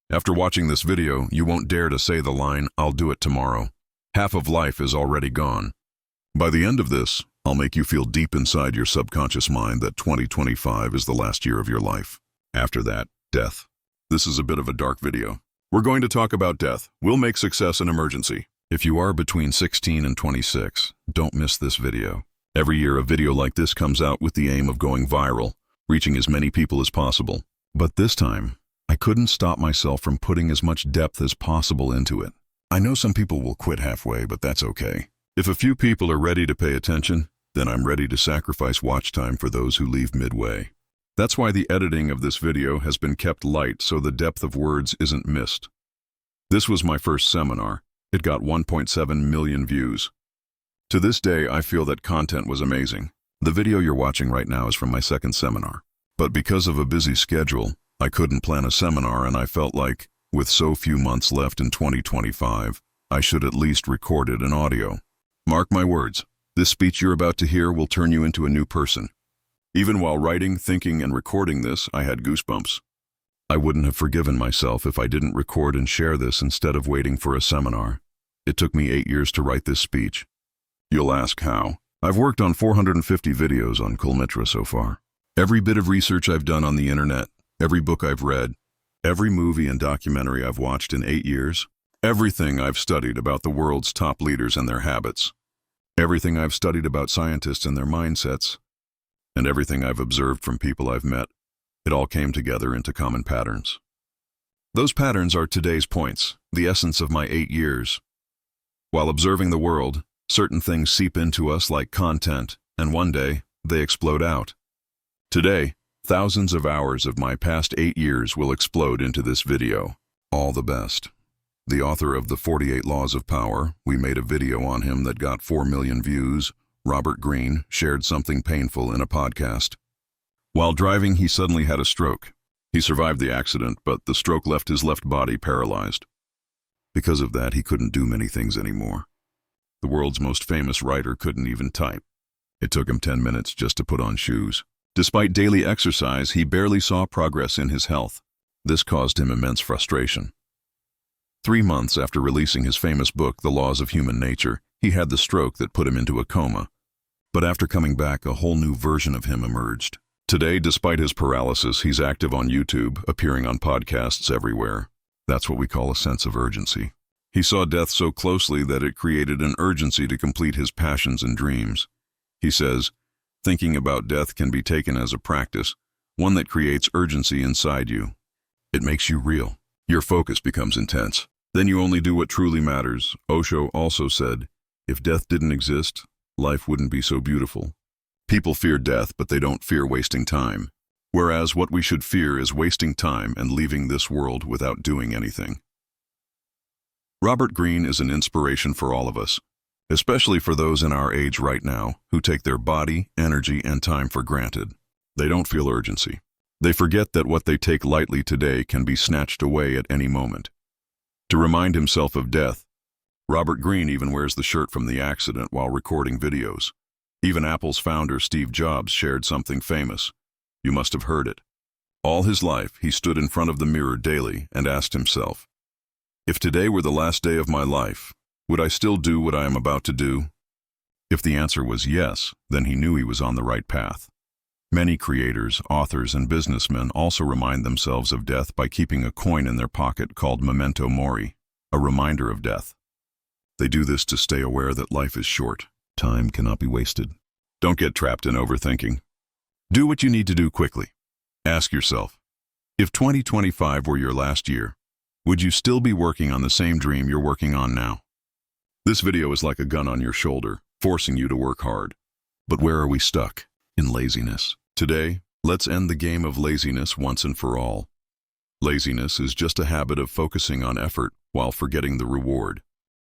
After watching this video, you won't dare to say the line, "I'll do it tomorrow." Half of life is already gone. By the end of this, I'll make you feel deep inside your subconscious mind that 2025 is the last year of your life. After that, death. This is a bit of a dark video. We're going to talk about death. We'll make success an emergency. If you are between 16 and 26, don't miss this video. Every year a video like this comes out with the aim of going viral, reaching as many people as possible. But this time, I couldn't stop myself from putting as much depth as possible into it. I know some people will quit halfway, but that's okay. If a few people are ready to pay attention, then I'm ready to sacrifice watch time for those who leave midway. That's why the editing of this video has been kept light so the depth of words isn't missed. This was my first seminar. It got 1.7 million views. To this day, I feel that content was amazing. The video you're watching right now is from my second seminar. But because of a busy schedule, I couldn't plan a seminar, and I felt like, with so few months left in 2025, I should at least record it in audio. Mark my words, this speech you're about to hear will turn you into a new person. Even while writing, thinking, and recording this, I had goosebumps. I wouldn't have forgiven myself if I didn't record and share this instead of waiting for a seminar. It took me 8 years to write this speech. You'll ask how. I've worked on 450 videos on Kulmitra so far. Every bit of research I've done on the internet, every book I've read, every movie and documentary I've watched in 8 years, everything I've studied about the world's top leaders and their habits, everything I've studied about scientists and their mindsets, and everything I've observed from people I've met, it all came together into common patterns. Those patterns are today's points, the essence of my 8 years. While observing the world, certain things seep into us like content, and one day, they explode out. Today, thousands of hours of my past 8 years will explode into this video. All the best. The author of the 48 Laws of Power, we made a video on him that got 4 million views. Robert Greene shared something painful in a podcast. While driving, he suddenly had a stroke. He survived the accident, but the stroke left his left body paralyzed. Because of that, he couldn't do many things anymore. The world's most famous writer couldn't even type. It took him 10 minutes just to put on shoes. Despite daily exercise, he barely saw progress in his health. This caused him immense frustration. 3 months after releasing his famous book, The Laws of Human Nature, he had the stroke that put him into a coma. But after coming back, a whole new version of him emerged. Today, despite his paralysis, he's active on YouTube, appearing on podcasts everywhere. That's what we call a sense of urgency. He saw death so closely that it created an urgency to complete his passions and dreams. He says, thinking about death can be taken as a practice, one that creates urgency inside you. It makes you real. Your focus becomes intense. Then you only do what truly matters. Osho also said, if death didn't exist, life wouldn't be so beautiful. People fear death, but they don't fear wasting time. Whereas what we should fear is wasting time and leaving this world without doing anything. Robert Greene is an inspiration for all of us, especially for those in our age right now who take their body, energy, and time for granted. They don't feel urgency. They forget that what they take lightly today can be snatched away at any moment. To remind himself of death, Robert Greene even wears the shirt from the accident while recording videos. Even Apple's founder Steve Jobs shared something famous. You must have heard it. All his life, he stood in front of the mirror daily and asked himself, if today were the last day of my life, would I still do what I am about to do? If the answer was yes, then he knew he was on the right path. Many creators, authors, and businessmen also remind themselves of death by keeping a coin in their pocket called memento mori, a reminder of death. They do this to stay aware that life is short. Time cannot be wasted. Don't get trapped in overthinking. Do what you need to do quickly. Ask yourself, if 2025 were your last year, would you still be working on the same dream you're working on now? This video is like a gun on your shoulder, forcing you to work hard. But where are we stuck? In laziness. Today, let's end the game of laziness once and for all. Laziness is just a habit of focusing on effort while forgetting the reward.